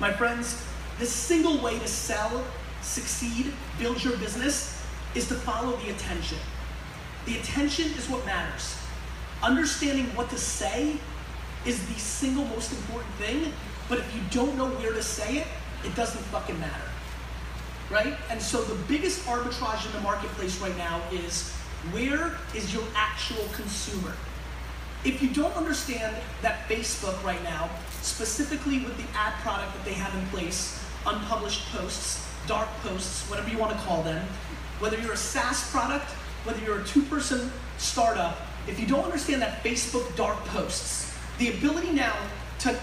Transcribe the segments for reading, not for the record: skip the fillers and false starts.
My friends, the single way to sell, succeed, build your business is to follow the attention. The attention is what matters. Understanding what to say is the single most important thing, but if you don't know where to say it, it doesn't fucking matter, right? And so the biggest arbitrage in the marketplace right now is, where is your actual consumer? If you don't understand that Facebook right now, specifically with the ad product that they have in place, unpublished posts, dark posts, whatever you want to call them, whether you're a SaaS product, whether you're a two-person startup, if you don't understand that Facebook dark posts, the ability now to,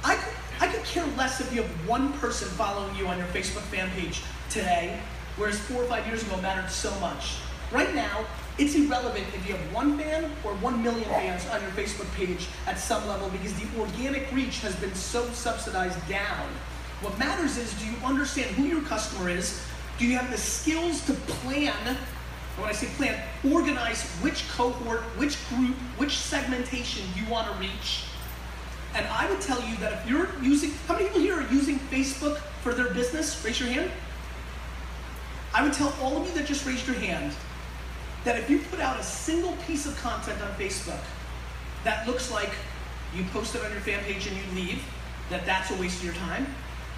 I could care less if you have one person following you on your Facebook fan page today, whereas 4 or 5 years ago it mattered so much. Right now, it's irrelevant if you have 1 fan or 1 million fans on your Facebook page at some level, because the organic reach has been so subsidized down. What matters is, do you understand who your customer is? Do you have the skills to plan, and when I say plan, organize which cohort, which group, which segmentation you want to reach? And I would tell you that if you're using, how many people here are using Facebook for their business? Raise your hand. I would tell all of you that just raised your hand that if you put out a single piece of content on Facebook that looks like you post it on your fan page and you leave, that's a waste of your time.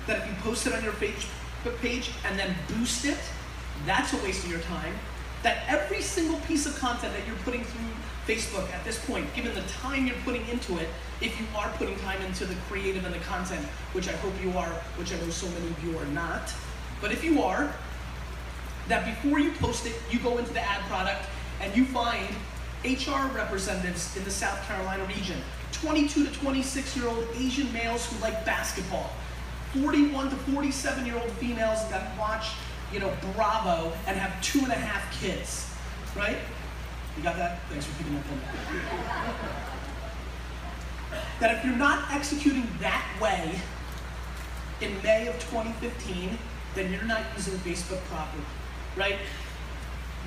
That if you post it on your Facebook page and then boost it, that's a waste of your time. That every single piece of content that you're putting through Facebook at this point, given the time you're putting into it, if you are putting time into the creative and the content, which I hope you are, which I know so many of you are not, but if you are, that before you post it, you go into the ad product and you find HR representatives in the South Carolina region, 22 to 26-year-old Asian males who like basketball, 41 to 47-year-old females that watch, Bravo and have 2.5 kids, right? You got that? Thanks for picking up on that. That if you're not executing that way in May of 2015, then you're not using Facebook properly, right?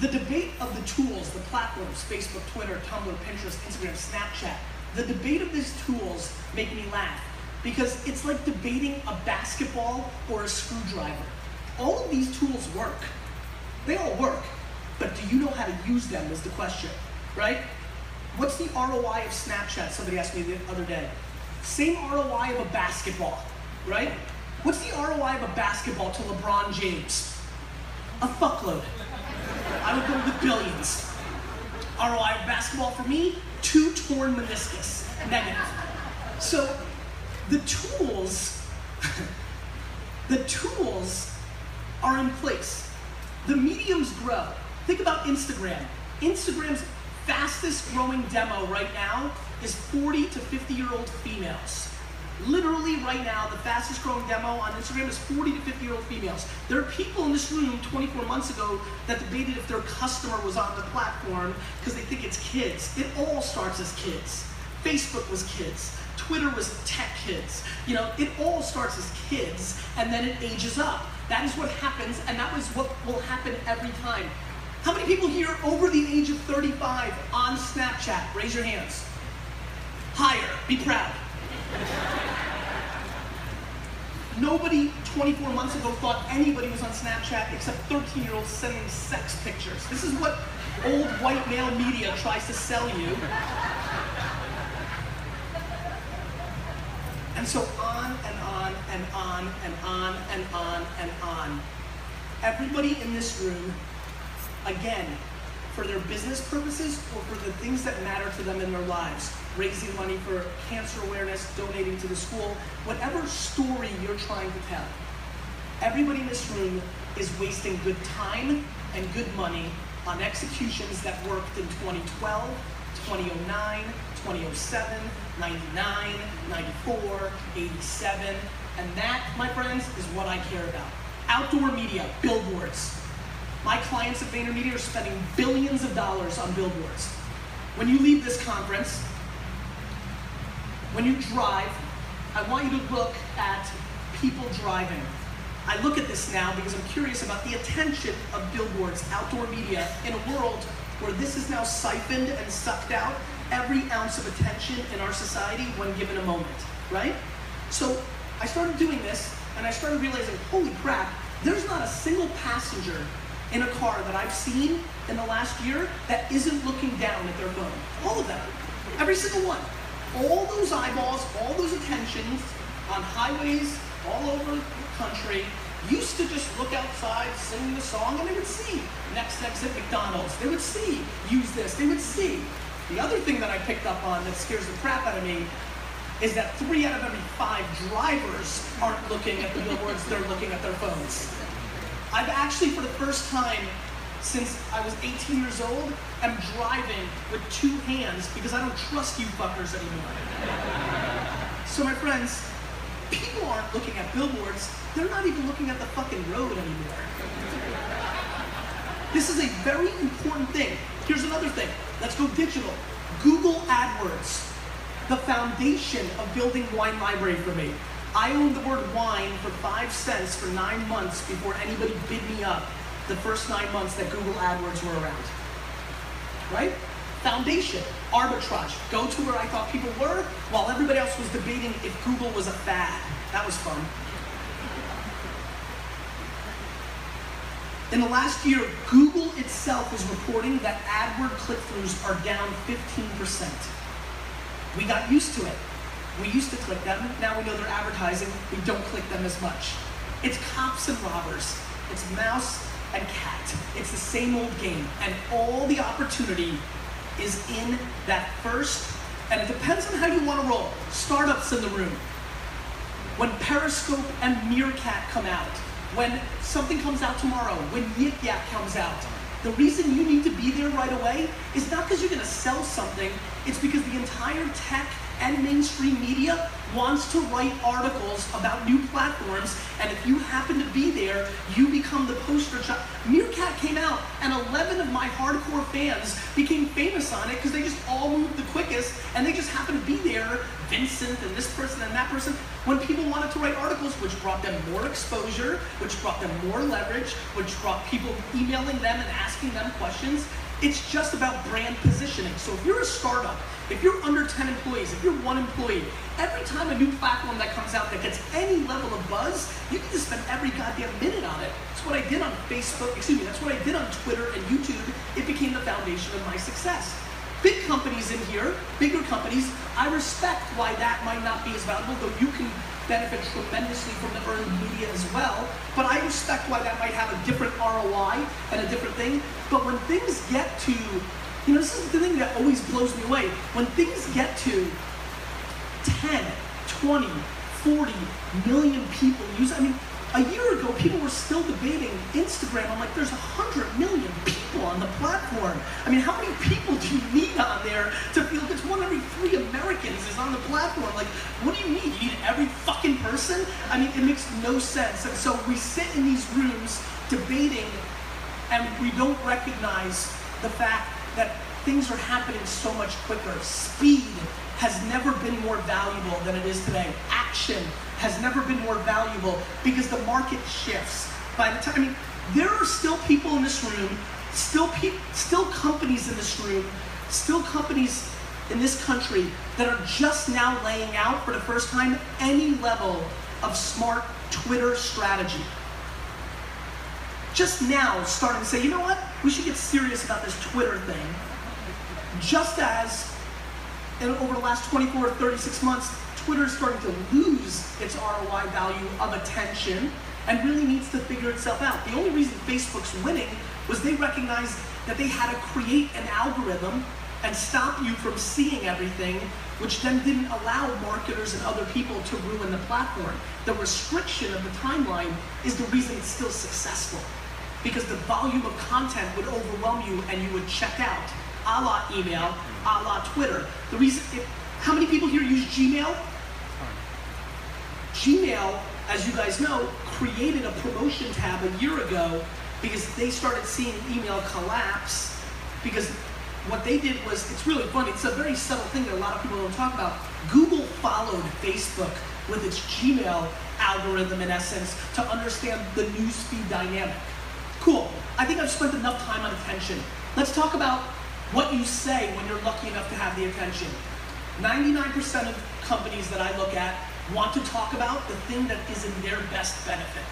The debate of the tools, the platforms, Facebook, Twitter, Tumblr, Pinterest, Instagram, Snapchat, the debate of these tools make me laugh, because it's like debating a basketball or a screwdriver. All of these tools work. They all work. But do you know how to use them is the question, right? What's the ROI of Snapchat? Somebody asked me the other day. Same ROI of a basketball, right? What's the ROI of a basketball to LeBron James? A fuckload. I would go with billions. ROI of basketball for me, 2 torn meniscus, negative. So the tools are in place. The mediums grow. Think about Instagram. Instagram's fastest growing demo right now is 40 to 50-year-old females. Literally right now, the fastest growing demo on Instagram is 40 to 50-year-old females. There are people in this room 24 months ago that debated if their customer was on the platform because they think it's kids. It all starts as kids. Facebook was kids. Twitter was tech kids. It all starts as kids and then it ages up. That is what happens, and that is what will happen every time. How many people here over the age of 35 on Snapchat? Raise your hands. Higher. Be proud. Nobody 24 months ago thought anybody was on Snapchat except 13-year-olds sending sex pictures. This is what old white male media tries to sell you. And so on and on and on and on and on and on. Everybody in this room, again, for their business purposes or for the things that matter to them in their lives, raising money for cancer awareness, donating to the school, whatever story you're trying to tell, everybody in this room is wasting good time and good money on executions that worked in 2012, 2009, 2007, 99, 94, 87, and that, my friends, is what I care about. Outdoor media, billboards. My clients at Vaynermedia are spending billions of dollars on billboards. When you leave this conference, when you drive, I want you to look at people driving. I look at this now because I'm curious about the attention of billboards, outdoor media, in a world where this is now siphoned and sucked out every ounce of attention in our society when given a moment, right? So I started doing this, and I started realizing, holy crap, there's not a single passenger in a car that I've seen in the last year that isn't looking down at their phone. All of them. Every single one. All those eyeballs, all those attentions on highways all over the country used to just look outside, sing the song, and they would see next exit McDonald's. They would see use this. They would see. The other thing that I picked up on that scares the crap out of me is that 3 out of every 5 drivers aren't looking at the billboards, they're looking at their phones. I've actually, for the first time since I was 18 years old, am driving with 2 hands because I don't trust you fuckers anymore. So my friends, people aren't looking at billboards, they're not even looking at the fucking road anymore. This is a very important thing. Here's another thing. Let's go digital. Google AdWords, the foundation of building Wine Library for me. I owned the word wine for 5 cents for 9 months before anybody bid me up the first 9 months that Google AdWords were around. Right? Foundation, arbitrage. Go to where I thought people were while everybody else was debating if Google was a fad. That was fun. In the last year, Google itself is reporting that AdWord click-throughs are down 15%. We got used to it. We used to click them. Now we know they're advertising. We don't click them as much. It's cops and robbers. It's mouse and cat. It's the same old game. And all the opportunity is in that first, and it depends on how you want to roll. Startups in the room. When Periscope and Meerkat come out, when something comes out tomorrow, when Yik Yak comes out, the reason you need to be there right away is not because you're going to sell something, it's because the entire tech and mainstream media wants to write articles about new platforms, and if you happen to be there, you become the poster child. Meerkat came out, and 11 of my hardcore fans became famous on it because they just all moved the quickest, and they just happened to be there, Vincent and this person and that person, when people wanted to write articles, which brought them more exposure, which brought them more leverage, which brought people emailing them and asking them questions. It's just about brand positioning. So if you're a startup, if you're under 10 employees, if you're 1 employee, every time a new platform that comes out that gets any level of buzz, you need to spend every goddamn minute on it. That's what I did on Facebook, that's what I did on Twitter and YouTube. It became the foundation of my success. Big companies in here, bigger companies, I respect why that might not be as valuable, though you can benefit tremendously from the earned media as well, but I respect why that might have a different ROI and a different thing. But when things get to, this is the thing that always blows me away. When things get to 10, 20, 40 million people use, a year ago people were still debating Instagram. I'm like, there's 100 million people on the platform. How many people do you need on there to feel it's 1 every 3 Americans is on the platform? Like, what do you need? You need every fucking person? It makes no sense. And so we sit in these rooms debating, and we don't recognize the fact that things are happening so much quicker. Speed has never been more valuable than it is today. Action has never been more valuable because the market shifts. By the time, there are still people in this room, still companies in this room, still companies in this country that are just now laying out for the first time any level of smart Twitter strategy. Just now starting to say, you know what? We should get serious about this Twitter thing. Just as over the last 24 or 36 months, Twitter is starting to lose its ROI value of attention and really needs to figure itself out. The only reason Facebook's winning was they recognized that they had to create an algorithm and stop you from seeing everything, which then didn't allow marketers and other people to ruin the platform. The restriction of the timeline is the reason it's still successful, because the volume of content would overwhelm you and you would check out, a la email, a la Twitter. The reason, how many people here use Gmail? Gmail, as you guys know, created a promotion tab a year ago because they started seeing email collapse, because what they did was, it's really funny, it's a very subtle thing that a lot of people don't talk about. Google followed Facebook with its Gmail algorithm, in essence, to understand the newsfeed dynamic. Cool, I think I've spent enough time on attention. Let's talk about what you say when you're lucky enough to have the attention. 99% of companies that I look at want to talk about the thing that is in their best benefit.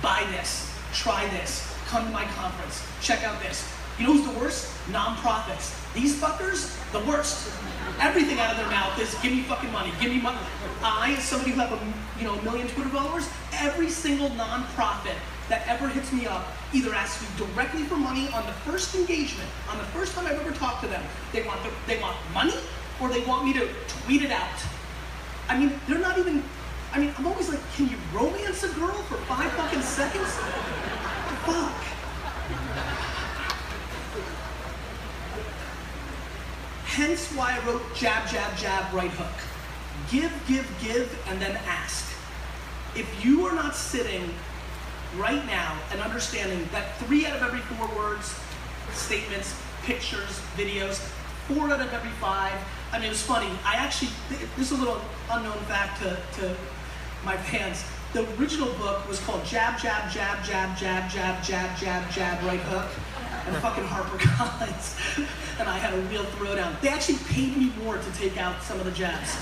Buy this, try this, come to my conference, check out this. You know who's the worst? Nonprofits. These fuckers, the worst. Everything out of their mouth is, give me fucking money, give me money. I, as somebody who have a million Twitter followers, every single nonprofit that ever hits me up either asks me directly for money on the first engagement, on the first time I've ever talked to them. They want money, or they want me to tweet it out. I mean, they're not even, I'm always like, can you romance a girl for 5 fucking seconds? Fuck. Hence why I wrote jab, jab, jab, right hook. Give, and then ask. If you are not sitting right now and understanding that 3 out of every 4 words, statements, pictures, videos, 4 out of every 5, it was funny. This is a little unknown fact to my fans. The original book was called Jab, Jab, Jab, Jab, Jab, Jab, Jab, Jab, Jab, Right Hook. And fucking HarperCollins. And I had a real throwdown. They actually paid me more to take out some of the jabs.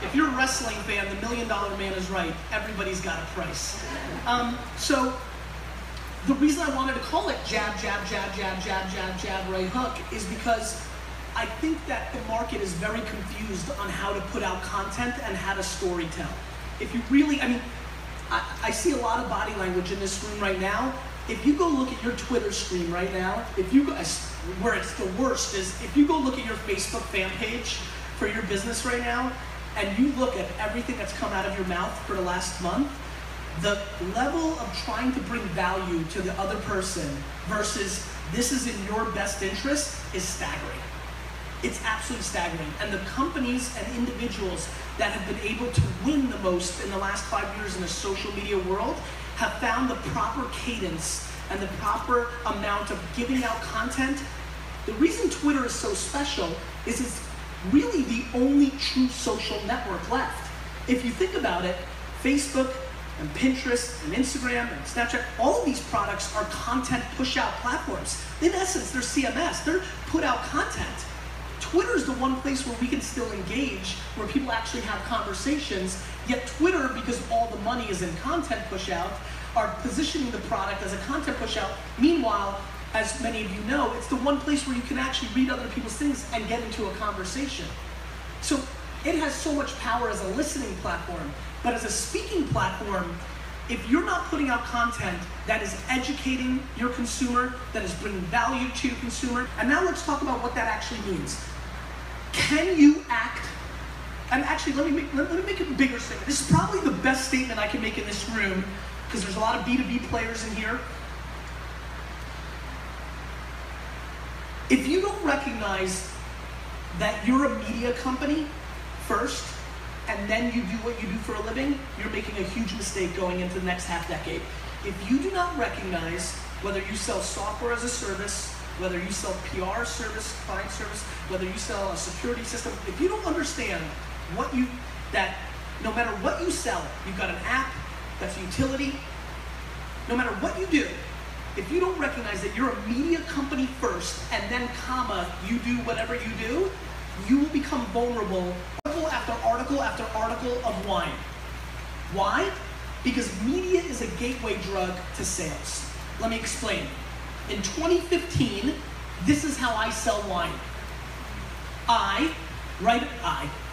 If you're a wrestling fan, the $1 Million Man is right. Everybody's got a price. So the reason I wanted to call it jab, jab, jab, jab, jab, jab, jab, right hook is because I think that the market is very confused on how to put out content and how to story tell. If you really, I see a lot of body language in this room right now. If you go look at your Twitter stream right now, where it's the worst is if you go look at your Facebook fan page for your business right now, and you look at everything that's come out of your mouth for the last month, the level of trying to bring value to the other person versus this is in your best interest is staggering. It's absolutely staggering. And the companies and individuals that have been able to win the most in the last 5 years in the social media world have found the proper cadence and the proper amount of giving out content. The reason Twitter is so special is it's really the only true social network left. If you think about it, Facebook and Pinterest and Instagram and Snapchat, all of these products are content push-out platforms. In essence, they're CMS, they're put-out content. Twitter is the one place where we can still engage, where people actually have conversations, yet Twitter, because all the money is in content push-out, are positioning the product as a content push-out. Meanwhile, as many of you know, it's the one place where you can actually read other people's things and get into a conversation. So it has so much power as a listening platform, but as a speaking platform, if you're not putting out content that is educating your consumer, that is bringing value to your consumer, and now let's talk about what that actually means. Can you act, and actually let me make a bigger statement. This is probably the best statement I can make in this room, because there's a lot of B2B players in here. If you don't recognize that you're a media company first, and then you do what you do for a living, you're making a huge mistake going into the next half decade. If you do not recognize whether you sell software as a service, whether you sell PR service, client service, whether you sell a security system, if you don't understand that no matter what you sell, you've got an app that's a utility, no matter what you do, if you don't recognize that you're a media company first and then comma, you do whatever you do, you will become vulnerable article after article after article of wine. Why? Because media is a gateway drug to sales. Let me explain. In 2015, this is how I sell wine.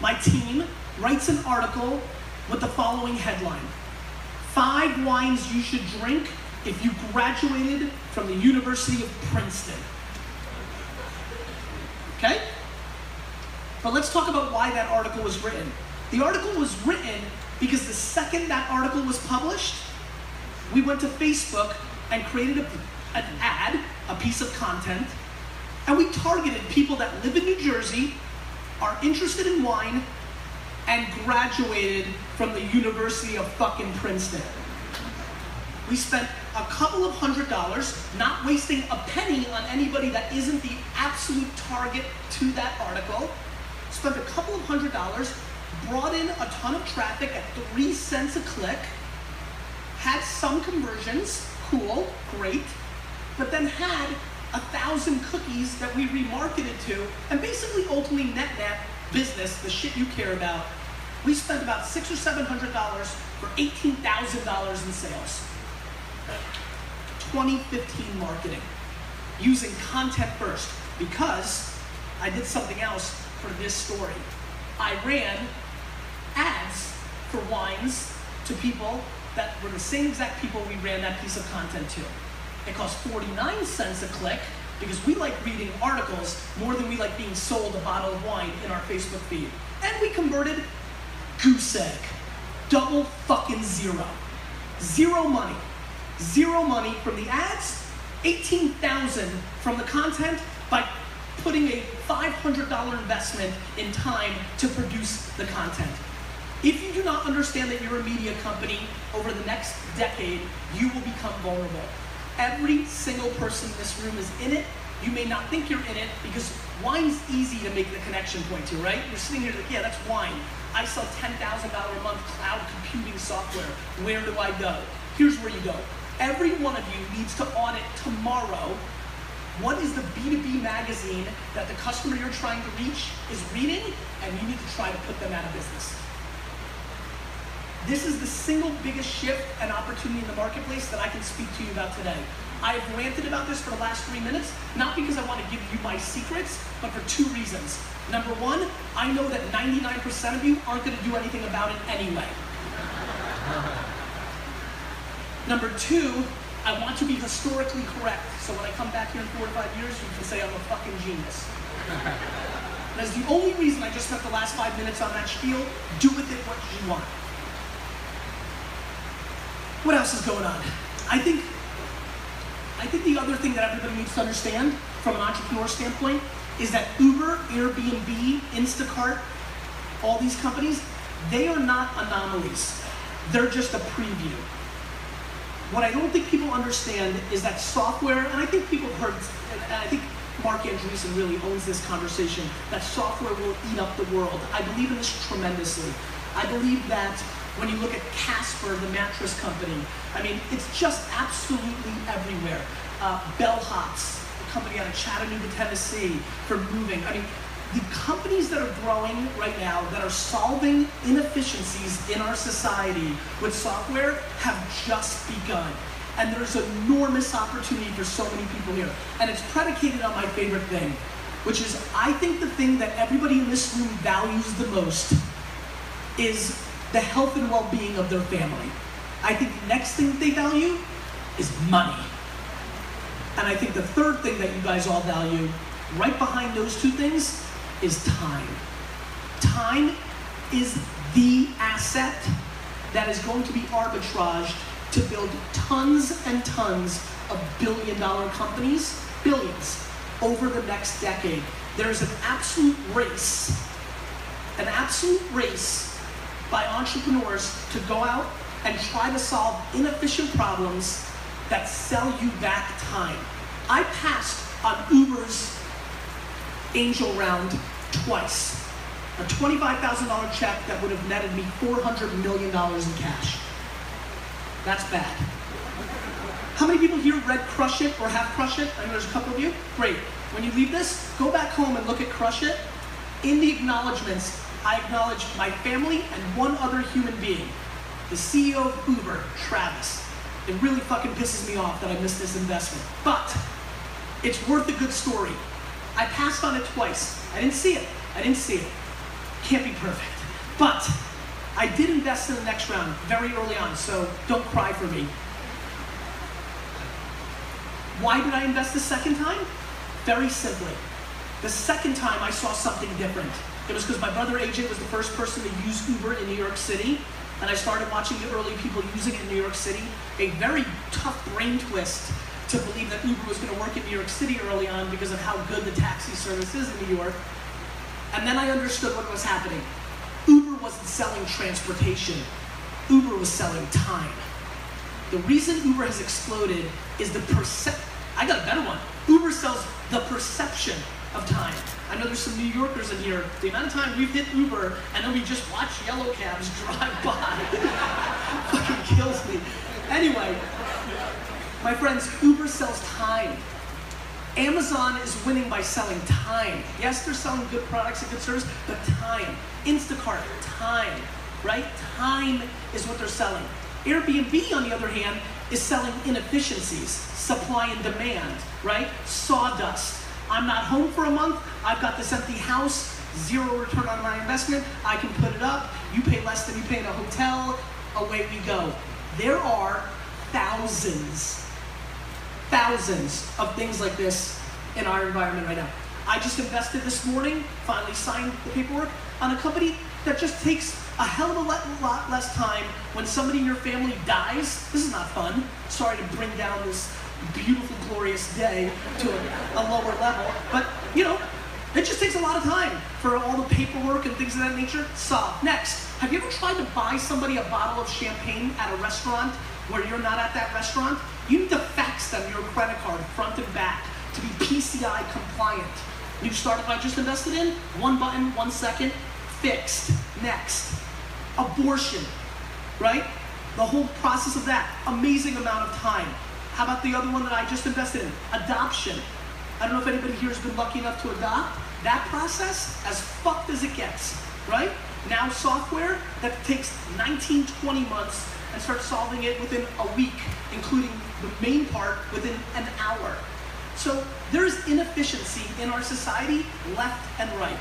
My team writes an article with the following headline: 5 wines you should drink if you graduated from the University of Princeton. Okay? But let's talk about why that article was written. The article was written because the second that article was published, we went to Facebook and created an ad, a piece of content, and we targeted people that live in New Jersey, are interested in wine, and graduated from the University of fucking Princeton. We spent a couple of $100, not wasting a penny on anybody that isn't the absolute target to that article. Spent a couple of $100, brought in a ton of traffic at 3 cents a click, had some conversions, cool, great, but then had 1,000 cookies that we remarketed to, and basically ultimately net business, the shit you care about, we spent about $600 or $700 for $18,000 in sales. 2015 marketing, using content first, because I did something else for this story. I ran ads for wines to people that were the same exact people we ran that piece of content to. It cost 49 cents a click because we like reading articles more than we like being sold a bottle of wine in our Facebook feed. And we converted goose egg. Double fucking zero. Zero money. Zero money from the ads, 18,000 from the content by putting a $500 investment in time to produce the content. If you do not understand that you're a media company, over the next decade, you will become vulnerable. Every single person in this room is in it. You may not think you're in it because wine's easy to make the connection point to, right? You're sitting here like, yeah, that's wine. I sell $10,000 a month cloud computing software. Where do I go? Here's where you go. Every one of you needs to audit tomorrow what is the B2B magazine that the customer you're trying to reach is reading, and you need to try to put them out of business. This is the single biggest shift and opportunity in the marketplace that I can speak to you about today. I have ranted about this for the last 3 minutes, not because I want to give you my secrets, but for two reasons. Number one, I know that 99% of you aren't going to do anything about it anyway. Number two, I want to be historically correct, so when I come back here in 4 to 5 years, you can say I'm a fucking genius. That's the only reason I just spent the last 5 minutes on that spiel. Do with it what you want. What else is going on? I think the other thing that everybody needs to understand from an entrepreneur standpoint is that Uber, Airbnb, Instacart, all these companies, they are not anomalies. They're just a preview. What I don't think people understand is that software, and I think people have heard, and I think Mark Andreessen really owns this conversation, that software will eat up the world. I believe in this tremendously. I believe that when you look at Casper, the mattress company, I mean, it's just absolutely everywhere. Bellhops, a company out of Chattanooga, Tennessee, for moving. I mean, the companies that are growing right now that are solving inefficiencies in our society with software have just begun. And there's enormous opportunity for so many people here. And it's predicated on my favorite thing, which is I think the thing that everybody in this room values the most is the health and well-being of their family. I think the next thing they value is money. And I think the third thing that you guys all value, right behind those two things, is time. Time is the asset that is going to be arbitraged to build tons and tons of billion-dollar companies, billions, over the next decade. There's an absolute race by entrepreneurs to go out and try to solve inefficient problems that sell you back time. I passed on Uber's angel round twice. A $25,000 check that would have netted me $400 million in cash. That's bad. How many people here read Crush It or have Crush It? I know there's a couple of you. Great. When you leave this, go back home and look at Crush It. In the acknowledgments, I acknowledge my family and one other human being, the CEO of Uber, Travis. It really fucking pisses me off that I missed this investment. But it's worth a good story. I passed on it twice. I didn't see it. Can't be perfect. But I did invest in the next round very early on, so don't cry for me. Why did I invest the second time? Very simply. The second time I saw something different. It was because my brother AJ was the first person to use Uber in New York City, and I started watching the early people using it in New York City. A very tough brain twist to believe that Uber was going to work in New York City early on because of how good the taxi service is in New York. And then I understood what was happening. Uber wasn't selling transportation. Uber was selling time. The reason Uber has exploded is I got a better one. Uber sells the perception of time. I know there's some New Yorkers in here. The amount of time we've hit Uber and then we just watch yellow cabs drive by fucking kills me. Anyway, my friends, Uber sells time. Amazon is winning by selling time. Yes, they're selling good products and good service, but time. Instacart, time, right? Time is what they're selling. Airbnb, on the other hand, is selling inefficiencies, supply and demand, right? Sawdust. I'm not home for a month. I've got this empty house, zero return on my investment. I can put it up. You pay less than you pay in a hotel. Away we go. There are thousands of things like this in our environment right now. I just invested this morning, finally signed the paperwork, on a company that just takes a hell of a lot less time when somebody in your family dies. This is not fun. Sorry to bring down this beautiful, glorious day to a lower level, but you know, it just takes a lot of time for all the paperwork and things of that nature. Solved. Next, have you ever tried to buy somebody a bottle of champagne at a restaurant where you're not at that restaurant? You need to fax them your credit card front and back to be PCI compliant. New startup I just invested in, 1 button, 1 second, fixed. Next, abortion, right? The whole process of that, amazing amount of time. How about the other one that I just invested in? Adoption. I don't know if anybody here has been lucky enough to adopt. That process, as fucked as it gets, right? Now software that takes 19, 20 months and start solving it within a week, including the main part within an hour. So there's inefficiency in our society left and right,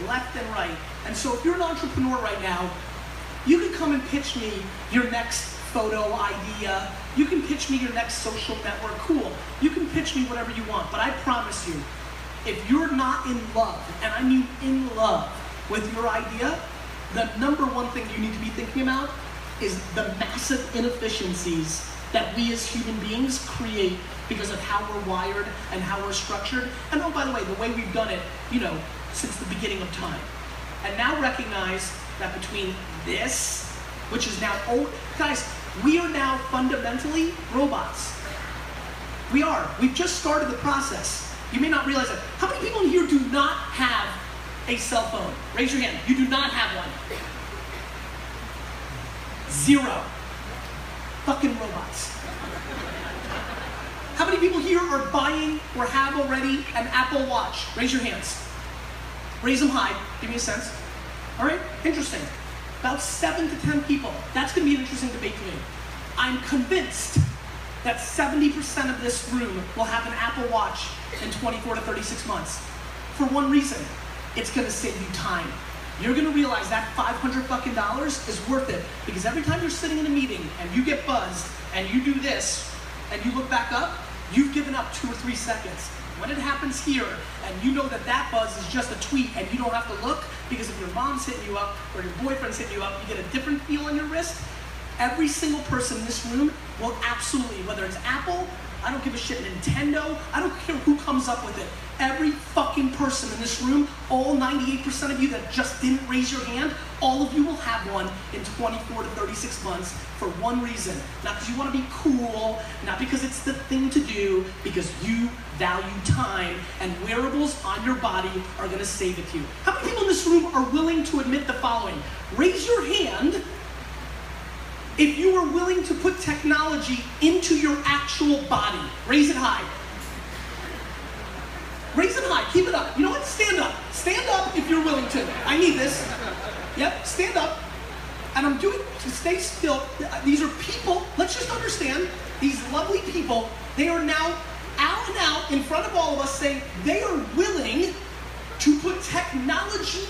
left and right. And so if you're an entrepreneur right now, you can come and pitch me your next photo idea. You can pitch me your next social network, cool. You can pitch me whatever you want, but I promise you, if you're not in love, and I mean in love with your idea, the number one thing you need to be thinking about is the massive inefficiencies that we as human beings create because of how we're wired and how we're structured. And oh, by the way, the way we've done it, you know, since the beginning of time. And now recognize that between this, which is now, oh, guys, we are now fundamentally robots. We are. We've just started the process. You may not realize that. How many people in here do not have a cell phone? Raise your hand. You do not have one. 0. Fucking robots. How many people here are buying or have already an Apple Watch? Raise your hands. Raise them high. Give me a sense. All right? Interesting. About 7 to 10 people. That's going to be an interesting debate to me. I'm convinced that 70% of this room will have an Apple Watch in 24 to 36 months. For one reason, it's going to save you time. You're going to realize that $500 fucking is worth it, because every time you're sitting in a meeting and you get buzzed and you do this and you look back up, you've given up 2 or 3 seconds. When it happens here and you know that that buzz is just a tweet and you don't have to look, because if your mom's hitting you up or your boyfriend's hitting you up, you get a different feel on your wrist. Every single person in this room will absolutely, whether it's Apple, I don't give a shit, Nintendo, I don't care who comes up with it. Every fucking person in this room, all 98% of you that just didn't raise your hand, all of you will have one in 24 to 36 months for one reason. Not because you want to be cool, not because it's the thing to do, because you value time, and wearables on your body are going to save it to you. How many people in this room are willing to admit the following? Raise your hand if you are willing to put technology into your actual body. Raise it high. Raise it high. Keep it up. You know what? Stand up. Stand up if you're willing to. I need this. Yep, stand up. And I'm doing, stay still. These are people, let's just understand, these lovely people, they are now out and out in front of all of us saying they are willing to put technology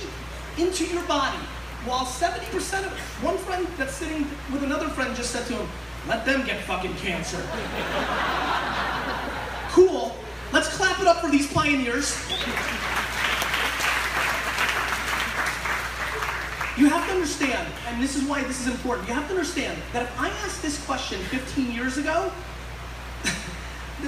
into your body. While 70% of one friend that's sitting with another friend just said to him, let them get fucking cancer. Cool. Let's clap it up for these pioneers. You have to understand, and this is why this is important, you have to understand that if I asked this question 15 years ago,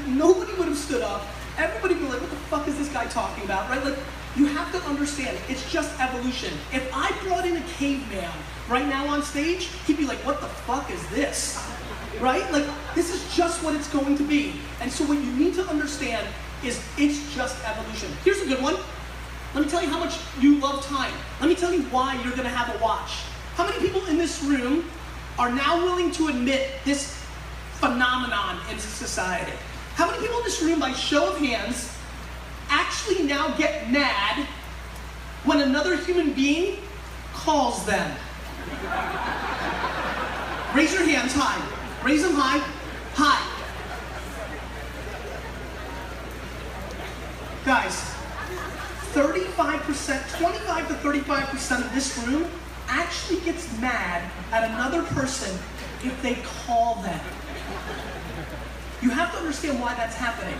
nobody would have stood up. Everybody would be like, what the fuck is this guy talking about, right? Like, you have to understand, it's just evolution. If I brought in a caveman right now on stage, he'd be like, what the fuck is this? Right? Like, this is just what it's going to be. And so what you need to understand is it's just evolution. Here's a good one. Let me tell you how much you love time. Let me tell you why you're gonna have a watch. How many people in this room are now willing to admit this phenomenon in society? How many people in this room, by show of hands, actually now get mad when another human being calls them? Raise your hands high. Raise them high. High. Guys, 35%, 25 to 35% of this room actually gets mad at another person if they call them. You have to understand why that's happening.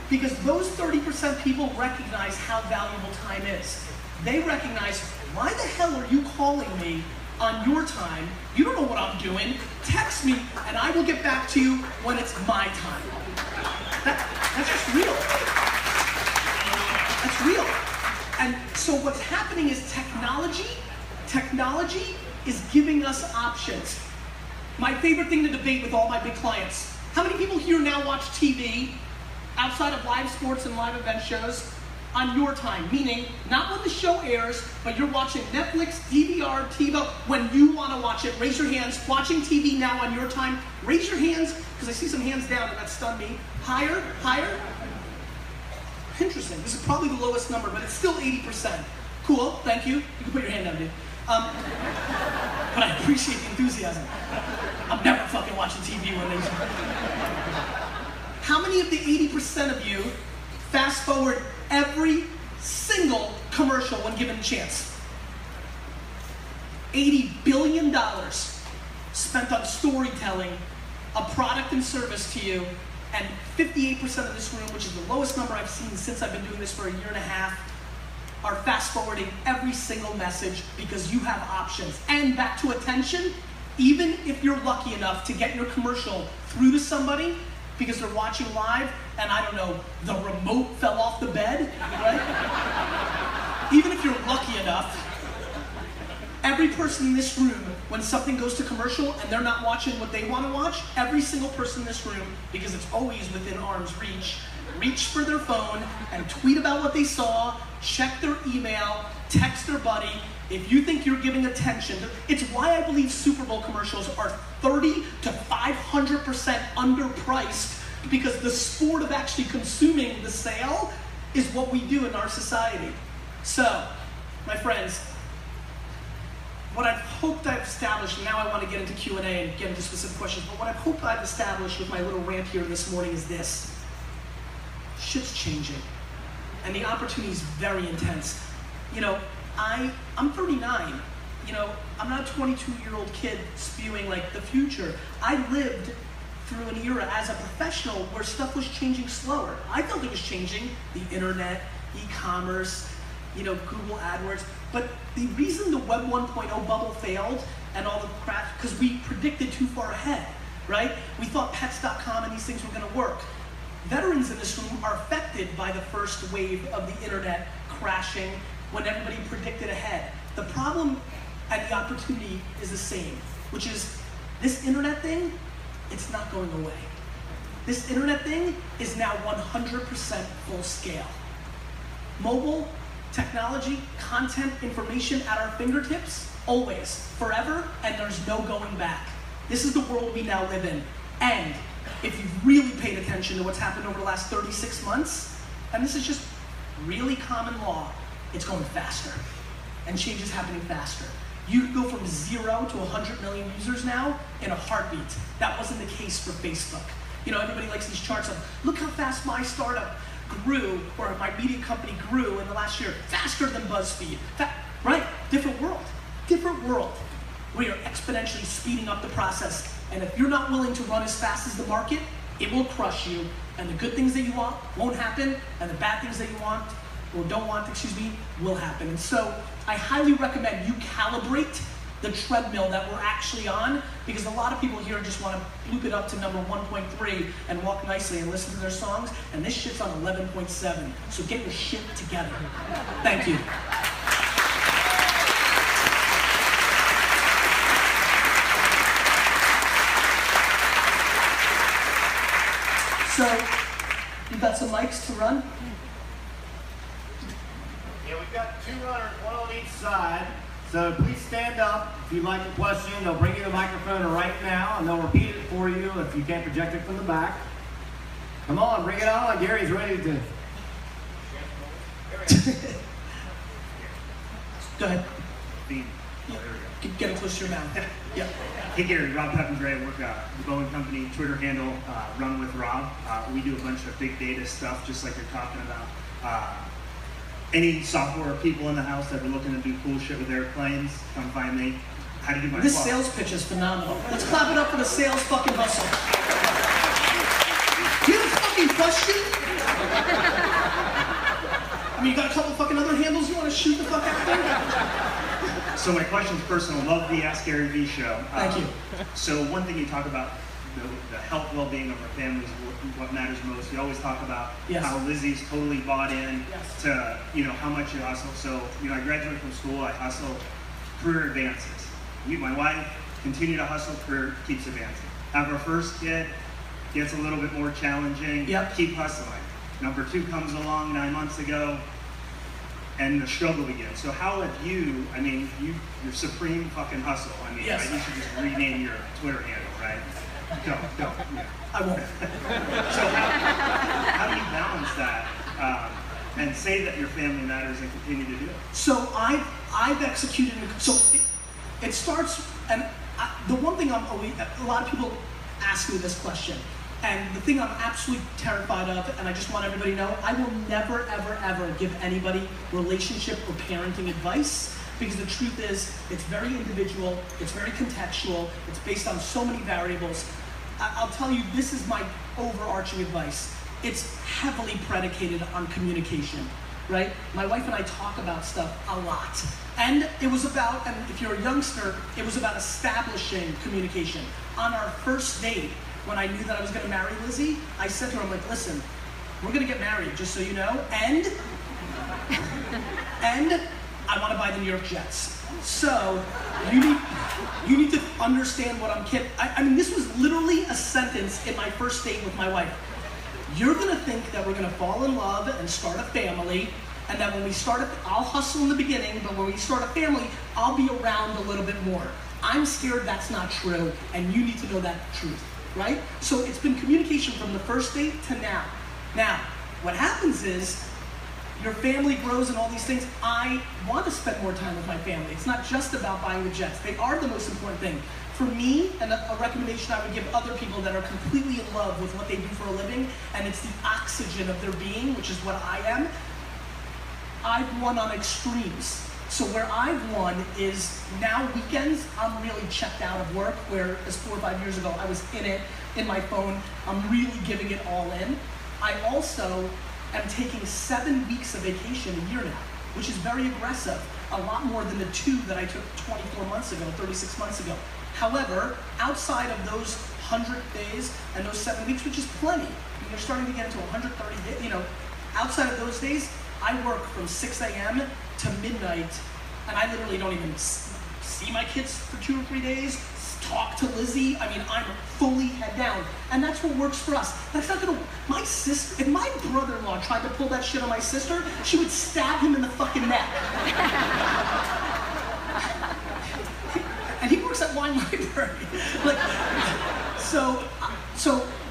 Because those 30% people recognize how valuable time is. They recognize, why the hell are you calling me on your time? You don't know what I'm doing. Text me and I will get back to you when it's my time. That's just real. That's real. And so what's happening is technology is giving us options. My favorite thing to debate with all my big clients. How many people here now watch TV outside of live sports and live event shows on your time? Meaning, not when the show airs, but you're watching Netflix, DVR, TiVo, when you want to watch it. Raise your hands. Watching TV now on your time. Raise your hands, because I see some hands down and that stunned me. Higher, higher. Interesting. This is probably the lowest number, but it's still 80%. Cool, thank you. You can put your hand down, dude. But I appreciate the enthusiasm. I'm never fucking watching TV when they... How many of the 80% of you fast forward every single commercial when given a chance? $80 billion spent on storytelling a product and service to you, and 58% of this room, which is the lowest number I've seen since I've been doing this for a year and a half, are fast forwarding every single message because you have options. And back to attention, even if you're lucky enough to get your commercial through to somebody because they're watching live and, I don't know, the remote fell off the bed, right? Even if you're lucky enough, every person in this room, when something goes to commercial and they're not watching what they want to watch, every single person in this room, because it's always within arm's reach for their phone and tweet about what they saw, check their email, text their buddy. If you think you're giving attention, it's why I believe Super Bowl commercials are 30 to 500% underpriced, because the sport of actually consuming the sale is what we do in our society. So, my friends, what I've hoped I've established, and now I want to get into Q&A and get into specific questions, but what I've hoped I've established with my little rant here this morning is this. Shit's changing, and the opportunity is very intense. You know, I'm 39. You know, I'm not a 22-year-old kid spewing like the future. I lived through an era as a professional where stuff was changing slower. I felt it was changing, the internet, e-commerce, you know, Google AdWords. But the reason the Web 1.0 bubble failed and all the crap, because we predicted too far ahead, right? We thought pets.com and these things were going to work. Veterans in this room are affected by the first wave of the internet crashing when everybody predicted ahead. The problem and the opportunity is the same, which is this internet thing, it's not going away. This internet thing is now 100% full scale. Mobile, technology, content, information at our fingertips, always, forever, and there's no going back. This is the world we now live in. And if you've really paid attention to what's happened over the last 36 months, and this is just really common law, it's going faster. And change is happening faster. You can go from 0 to 100 million users now in a heartbeat. That wasn't the case for Facebook. You know, everybody likes these charts of, look how fast my startup grew, or my media company grew in the last year, faster than BuzzFeed. Right, different world. Different world. We are exponentially speeding up the process. And if you're not willing to run as fast as the market, it will crush you. And the good things that you want won't happen, and the bad things that you want, or don't want, will happen. And so I highly recommend you calibrate the treadmill that we're actually on, because a lot of people here just want to loop it up to number 1.3 and walk nicely and listen to their songs, and this shit's on 11.7. So get your shit together. Thank you. So, you've got some mics to run? Yeah, we've got 2 runners, one on each side. So please stand up if you'd like a question. They'll bring you the microphone right now, and they'll repeat it for you if you can't project it from the back. Come on, bring it on. Gary's ready to. Go ahead. Bean. Oh, there we go. Keep getting close to your mouth. Yeah. Hey Gary, Rob Peppengrey, work the Boeing Company, Twitter handle, Run with Rob. We do a bunch of big data stuff, just like you're talking about. Any software people in the house that are looking to do cool shit with airplanes, come find me. How do you do my This sales pitch is phenomenal. Let's clap it up for the sales fucking hustle. Do you have a fucking question? I mean, you got a couple fucking other handles you want to shoot the fuck out there? So my question's personal. Love the Ask Gary V show. Thank you. So one thing you talk about, the health, well-being of our families, what matters most. You always talk about how Lizzie's totally bought in to, how much you hustle. So, I graduated from school, I hustle, career advances. My wife, continue to hustle, career keeps advancing. Have our first kid, gets a little bit more challenging, keep hustling. Number 2 comes along 9 months ago, and the struggle begins. So how have you, your supreme fucking hustle, you should just rename your Twitter handle, right? Don't. Yeah. I won't. So how do you balance that and say that your family matters and continue to do it? So I've executed, it starts, and the one thing a lot of people ask me this question, and the thing I'm absolutely terrified of, and I just want everybody to know, I will never, ever, ever give anybody relationship or parenting advice, because the truth is, it's very individual, it's very contextual, it's based on so many variables. I'll tell you, this is my overarching advice. It's heavily predicated on communication, right? My wife and I talk about stuff a lot. And it was about, and if you're a youngster, it was about establishing communication. On our first date, when I knew that I was gonna marry Lizzie, I said to her, I'm like, listen, we're gonna get married, just so you know, and I wanna buy the New York Jets. So, you need to understand what I'm kidding. I mean, this was literally a sentence in my first date with my wife. You're gonna think that we're gonna fall in love and start a family, and that when we start, I'll hustle in the beginning, but when we start a family, I'll be around a little bit more. I'm scared that's not true, and you need to know that truth, right? So it's been communication from the first date to now. Now, what happens is, your family grows and all these things. I want to spend more time with my family. It's not just about buying the jets. They are the most important thing. For me, and a recommendation I would give other people that are completely in love with what they do for a living, and it's the oxygen of their being, which is what I am, I've won on extremes. So where I've won is now weekends, I'm really checked out of work, whereas 4 or 5 years ago, I was in it, in my phone. I'm really giving it all in. I also am taking 7 weeks of vacation a year now, which is very aggressive. A lot more than the 2 that I took 24 months ago, 36 months ago. However, outside of those 100 days and those 7 weeks, which is plenty, you're starting to get into 130 days, outside of those days, I work from 6 a.m. to midnight, and I literally don't even see my kids for 2 or 3 days, talk to Lizzie. I mean, I'm fully head down, and that's what works for us. That's not gonna, my sister, if my brother-in-law tried to pull that shit on my sister, she would stab him in the fucking neck. And he works at Wine Library. So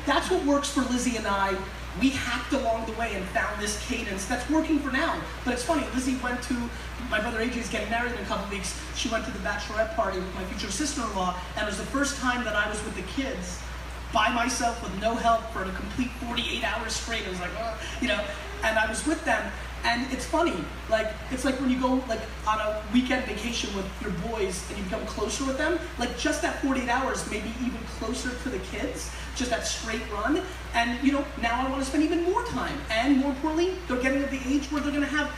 that's what works for Lizzie and I. We hacked along the way and found this cadence that's working for now. But it's funny, Lizzie went to, my brother AJ's getting married in a couple weeks. She went to the bachelorette party with my future sister-in-law, and it was the first time that I was with the kids by myself with no help for a complete 48 hours straight. It was like, and I was with them. And it's funny, it's like when you go on a weekend vacation with your boys and you become closer with them, just that 48 hours, maybe even closer to the kids, just that straight run. And now I want to spend even more time. And more importantly, they're getting at the age where they're gonna have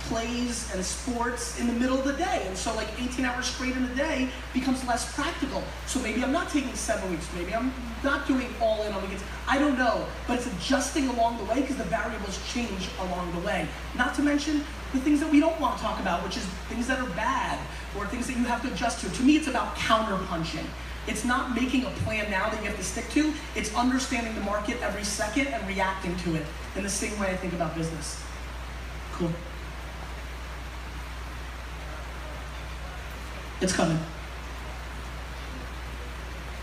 plays and sports in the middle of the day. And so 18 hours straight in a day becomes less practical. So maybe I'm not taking 7 weeks. Maybe I'm not doing all in on weekends. I don't know. But it's adjusting along the way because the variables change along the way. Not to mention the things that we don't want to talk about, which is things that are bad or things that you have to adjust to. To me, it's about counter-punching. It's not making a plan now that you have to stick to. It's understanding the market every second and reacting to it in the same way I think about business. Cool. It's coming.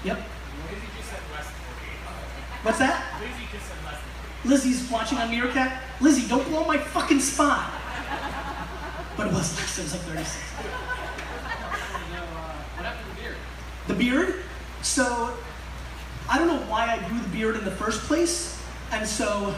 Yep. Lizzie just said less than 48 hours. What's that? Lizzie just said less than 48 Lizzie's watching on Meerkat. Lizzie, don't blow my fucking spot. But it was less, it was like 36. What happened to the beard? The beard? So, I don't know why I grew the beard in the first place, and so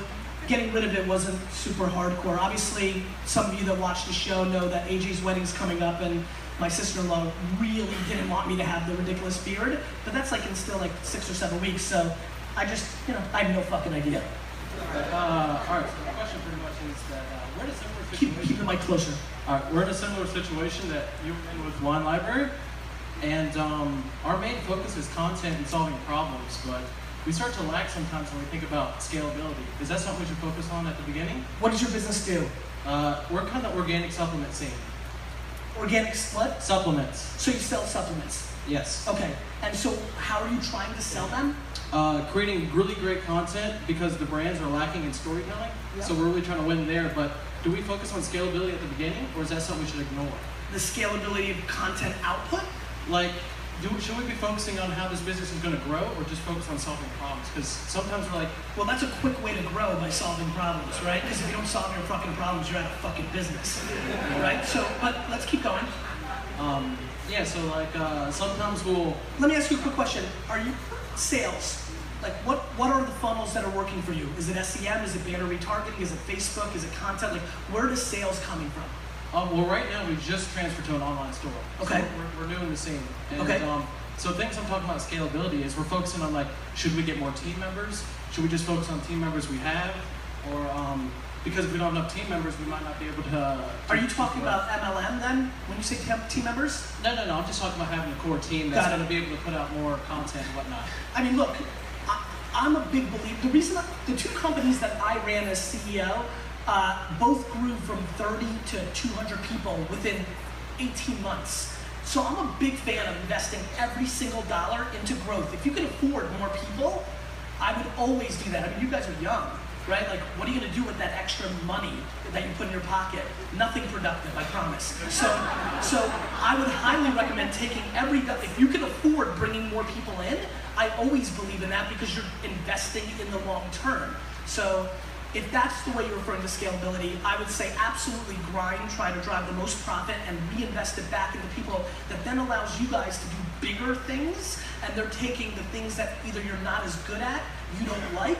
getting rid of it wasn't super hardcore. Obviously, some of you that watch the show know that AJ's wedding's coming up, and my sister-in-law really didn't want me to have the ridiculous beard, but that's like in still like 6 or 7 weeks, so I just, I have no fucking idea. All right, so the question pretty much is that we're in a similar situation. Keep the mic closer. All right, we're in a similar situation that you were in with Wine Library, and our main focus is content and solving problems, but we start to lag sometimes when we think about scalability. Is that something we should focus on at the beginning? What does your business do? We're kind of organic supplement scene. Organic what? Supplements. So you sell supplements? Yes. Okay, and so how are you trying to sell them? Creating really great content because the brands are lacking in storytelling. Yep. So we're really trying to win there, but do we focus on scalability at the beginning, or is that something we should ignore? The scalability of content output? Like, should we be focusing on how this business is going to grow, or just focus on solving problems? Because sometimes we're like, well, that's a quick way to grow, by solving problems, right? Because if you don't solve your fucking problems, you're out of fucking business, right? So, but let's keep going. Yeah, so like sometimes we'll... Let me ask you a quick question. Are you sales? Like, what are the funnels that are working for you? Is it SEM? Is it banner retargeting? Is it Facebook? Is it content? Like, where is sales coming from? Well, right now we just transferred to an online store. Okay. So we're doing the same. And, okay. So things I'm talking about scalability is we're focusing on like, should we get more team members? Should we just focus on team members we have? Or because if we don't have enough team members, we might not be able to... Are you talking about MLM then, when you say team members? No, I'm just talking about having a core team that's going to be able to put out more content and whatnot. I mean, look, I'm a big believer. The reason the two companies that I ran as CEO, both grew from 30 to 200 people within 18 months. So I'm a big fan of investing every single dollar into growth. If you can afford more people, I would always do that. I mean, you guys are young, right? Like, what are you gonna do with that extra money that you put in your pocket? Nothing productive, I promise. So I would highly recommend taking if you can afford bringing more people in, I always believe in that because you're investing in the long term. So if that's the way you're referring to scalability, I would say absolutely grind, try to drive the most profit and reinvest it back into people that then allows you guys to do bigger things, and they're taking the things that either you're not as good at, you don't like,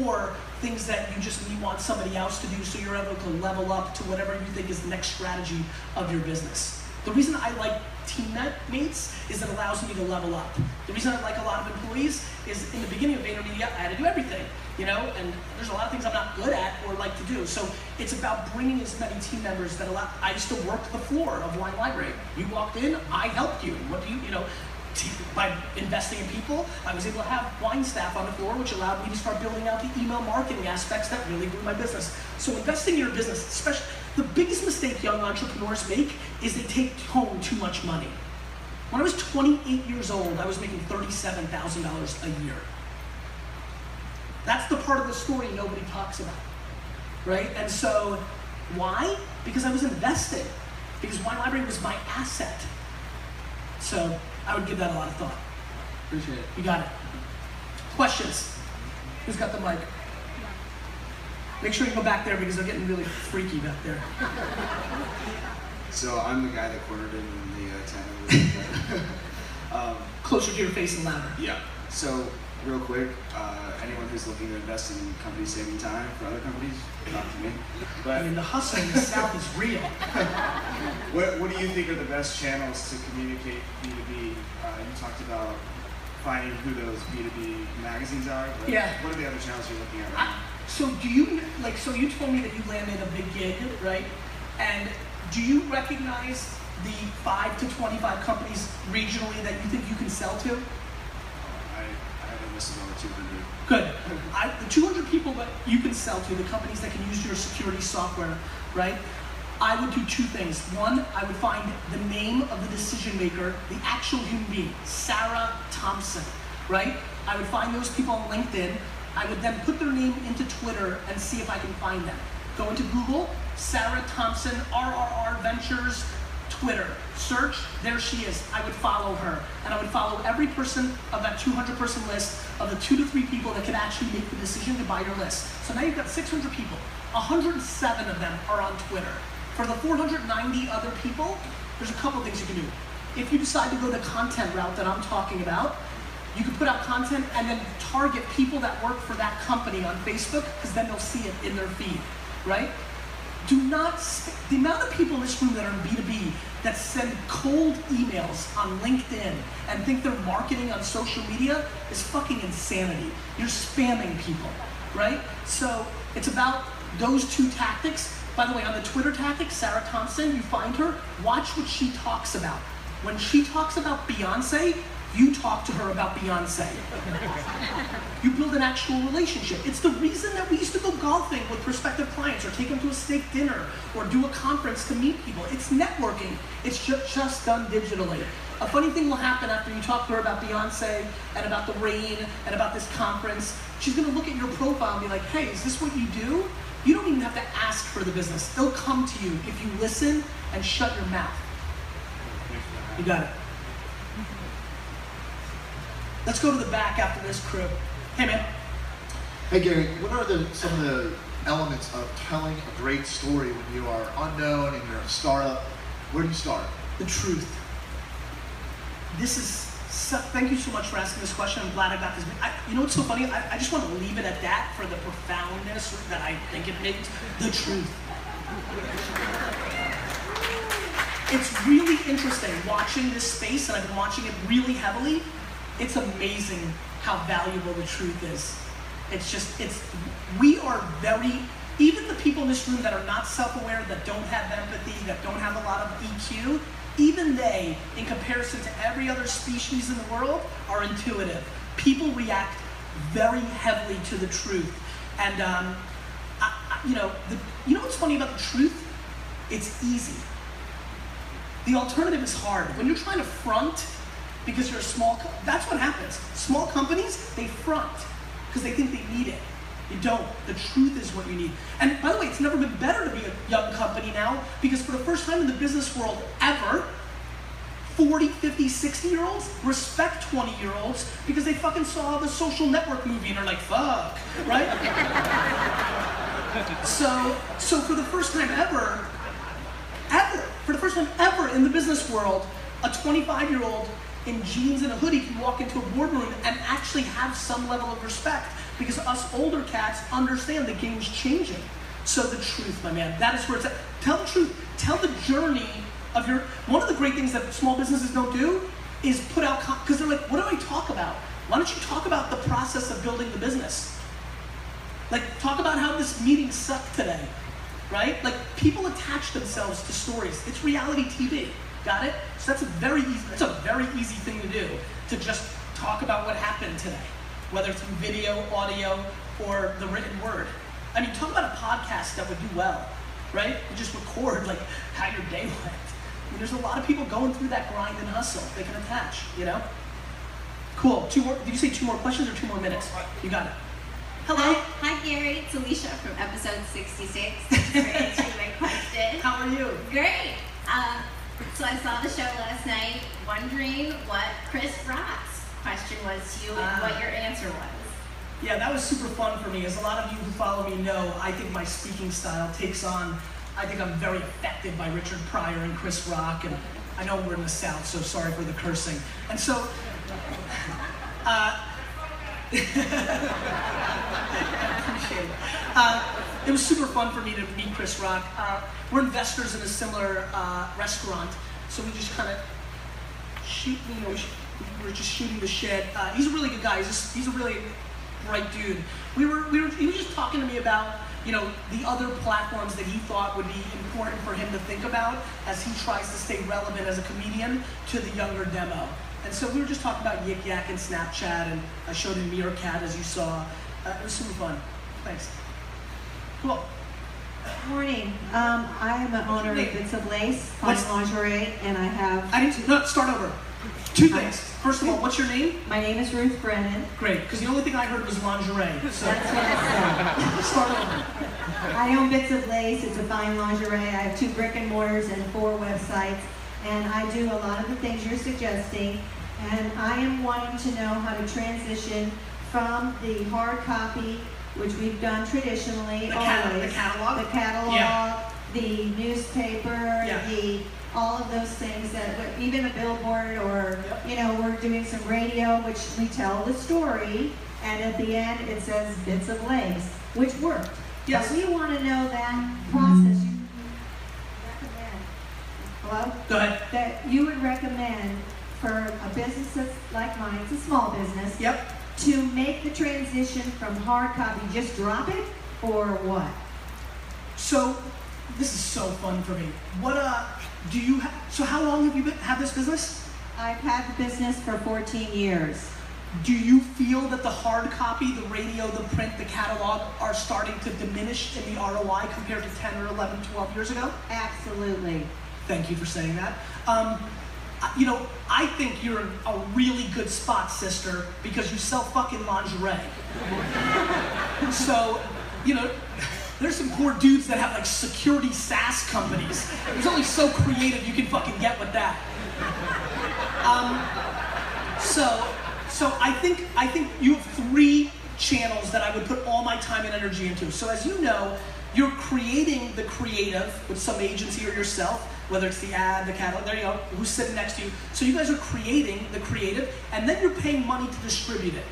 or things that you just want somebody else to do so you're able to level up to whatever you think is the next strategy of your business. The reason I like teammates is it allows me to level up. The reason I like a lot of employees is in the beginning of VaynerMedia, I had to do everything, and there's a lot of things I'm not good at or like to do. So it's about bringing as many team members that allow. I used to work the floor of Wine Library. You walked in, I helped you. What do by investing in people, I was able to have wine staff on the floor, which allowed me to start building out the email marketing aspects that really grew my business. So investing in your business, especially, the biggest mistake young entrepreneurs make is they take home too much money. When I was 28 years old, I was making $37,000 a year. That's the part of the story nobody talks about, right? And so, why? Because I was investing. Because Wine Library was my asset. So, I would give that a lot of thought. Appreciate it. You got it. Questions? Who's got the mic? Make sure you go back there because they're getting really freaky back there. So I'm the guy that cornered him in the tent. Closer to your face and louder. Yeah. So real quick, anyone who's looking to invest in companies saving time for other companies, talk to me. But I mean, the hustle in the South is real. What do you think are the best channels to communicate B2B? You talked about finding who those B2B magazines are. But yeah. What are the other channels you're looking at right now? So you told me that you landed a big gig, right? And do you recognize the 5 to 25 companies regionally that you think you can sell to? I have a list of over 200. Good. The 200 people that you can sell to, the companies that can use your security software, right? I would do two things. One, I would find the name of the decision maker, the actual human being, Sarah Thompson, right? I would find those people on LinkedIn. I would then put their name into Twitter and see if I can find them. Go into Google, Sarah Thompson, RRR Ventures, Twitter, search, there she is. I would follow her. And I would follow every person of that 200-person list of the 2 to 3 people that could actually make the decision to buy your list. So now you've got 600 people. 107 of them are on Twitter. For the 490 other people, there's a couple things you can do. If you decide to go the content route that I'm talking about, you can put out content and then target people that work for that company on Facebook, because then they'll see it in their feed, right? Do not, the amount of people in this room that are in B2B that send cold emails on LinkedIn and think they're marketing on social media is fucking insanity. You're spamming people, right? So it's about those 2 tactics. By the way, on the Twitter tactics, Sarah Thompson, you find her, watch what she talks about. When she talks about Beyonce, you talk to her about Beyonce. You build an actual relationship. It's the reason that we used to go golfing with prospective clients or take them to a steak dinner or do a conference to meet people. It's networking. It's just done digitally. A funny thing will happen after you talk to her about Beyonce and about the rain and about this conference. She's gonna look at your profile and be like, hey, is this what you do? You don't even have to ask for the business. They'll come to you if you listen and shut your mouth. You got it. Let's go to the back after this crew. Hey, man. Hey, Gary, what are some of the elements of telling a great story when you are unknown and you're a startup? Where do you start? The truth. This is, thank you so much for asking this question. I'm glad I got this. You know what's so funny? I just want to leave it at that for the profoundness that I think it makes. The truth. It's really interesting watching this space, and I've been watching it really heavily. It's amazing how valuable the truth is. We are very, even the people in this room that are not self-aware, that don't have empathy, that don't have a lot of EQ, even they, in comparison to every other species in the world, are intuitive. People react very heavily to the truth. And you know what's funny about the truth? It's easy. The alternative is hard. When you're trying to front because you're a small company, that's what happens. Small companies, they front because they think they need it. You don't. The truth is what you need. And by the way, it's never been better to be a young company now, because for the first time in the business world ever, 40, 50, 60-year-olds respect 20-year-olds because they fucking saw the Social Network movie and are like, fuck, right? So for the first time ever, for the first time ever in the business world, a 25-year-old in jeans and a hoodie can walk into a boardroom and actually have some level of respect, because us older cats understand the game's changing. So the truth, my man, that is where it's at. Tell the truth. Tell the journey of your, one of the great things that small businesses don't do is put out, because they're like, what do I talk about? Why don't you talk about the process of building the business? Like, talk about how this meeting sucked today, right? Like, people attach themselves to stories. It's reality TV. Got it? So that's a very easy thing to do, to just talk about what happened today, whether it's in video, audio, or the written word. I mean, talk about a podcast that would do well, right? You just record like how your day went. I mean, there's a lot of people going through that grind and hustle. They can attach, you know? Cool. 2 more. Did you say 2 more questions or 2 more minutes? You got it. Hello. Hi Gary. It's Alicia from episode 66. Thanks for answering my question. How are you? Great. So I saw the show last night, wondering what Chris Rock's question was to you and what your answer was. Yeah, that was super fun for me. As a lot of you who follow me know, I think my speaking style takes on, I think I'm very affected by Richard Pryor and Chris Rock, and I know we're in the South, so sorry for the cursing. And so, I appreciate it. It was super fun for me to meet Chris Rock. We're investors in a similar restaurant, so we just kind of we're just shooting the shit. He's a really good guy. He's a really bright dude. He was just talking to me about, you know, the other platforms that he thought would be important for him to think about as he tries to stay relevant as a comedian to the younger demo. And so we were just talking about Yik Yak and Snapchat, and I showed him Meerkat, as you saw. It was super fun. Thanks. Cool. Morning. I am an owner of Bits of Lace, fine lingerie, and I have... No, start over. 2 things. First of all, what's your name? My name is Ruth Brennan. Great, because the only thing I heard was lingerie. So. That's what I said. Start over. I own Bits of Lace. It's a fine lingerie. I have 2 brick and mortars and 4 websites. and I do a lot of the things you're suggesting, and I am wanting to know how to transition from the hard copy, which we've done traditionally, the catalog, the newspaper, all of those things, that even a billboard, or you know, we're doing some radio, which we tell the story, and at the end it says bits of legs, which worked. Yes. But we want to know that process. You recommend, hello? Go ahead. That you would recommend for a business that's like mine, it's a small business, to make the transition from hard copy, just drop it, or what? So, this is so fun for me. What do you have? So how long have you had this business? I've had the business for 14 years. Do you feel that the hard copy, the radio, the print, the catalog are starting to diminish in the ROI compared to 10 or 11, 12 years ago? Absolutely. Thank you for saying that. You know, I think you're in a really good spot, sister, because you sell fucking lingerie. So, you know, there's some poor dudes that have like security SaaS companies. There's only so creative you can fucking get with that. So I think you have 3 channels that I would put all my time and energy into. So as you know, you're creating the creative with some agency or yourself, whether it's the ad, the catalog, there you go, who's sitting next to you. So you guys are creating the creative, and then you're paying money to distribute it.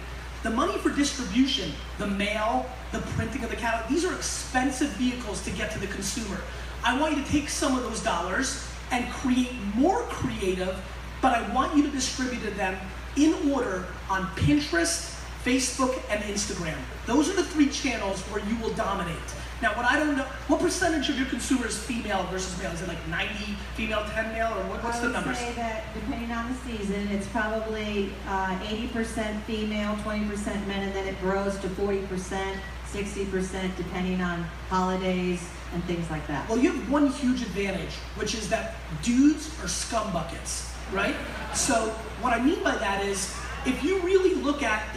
The money for distribution, the mail, the printing of the catalog, these are expensive vehicles to get to the consumer. I want you to take some of those dollars and create more creative, but I want you to distribute them in order on Pinterest, Facebook, and Instagram. Those are the 3 channels where you will dominate. Now, what I don't know, what percentage of your consumer is female versus male? Is it like 90 female, 10 male, or what's the numbers? I would say that depending on the season, it's probably 80% female, 20% men, and then it grows to 40%, 60%, depending on holidays and things like that. Well, you have one huge advantage, which is that dudes are scumbuckets, right? So what I mean by that is, if you really look at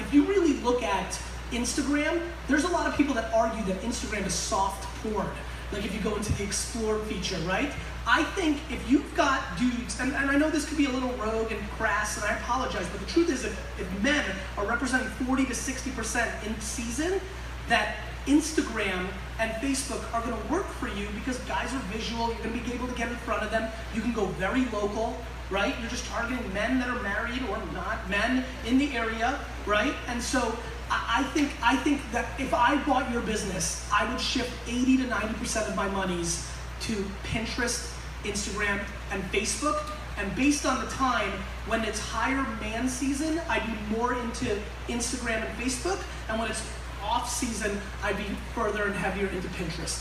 Instagram, there's a lot of people that argue that Instagram is soft porn. Like if you go into the explore feature, right? I think if you've got dudes, and I know this could be a little rogue and crass, and I apologize, but the truth is if men are representing 40 to 60% in season, that Instagram and Facebook are going to work for you because guys are visual, you're going to be able to get in front of them, you can go very local, right? You're just targeting men that are married or not, men in the area, right? And so I think that if I bought your business, I would shift 80 to 90% of my monies to Pinterest, Instagram, and Facebook. And based on the time, when it's higher man season, I'd be more into Instagram and Facebook. And when it's off season, I'd be further and heavier into Pinterest.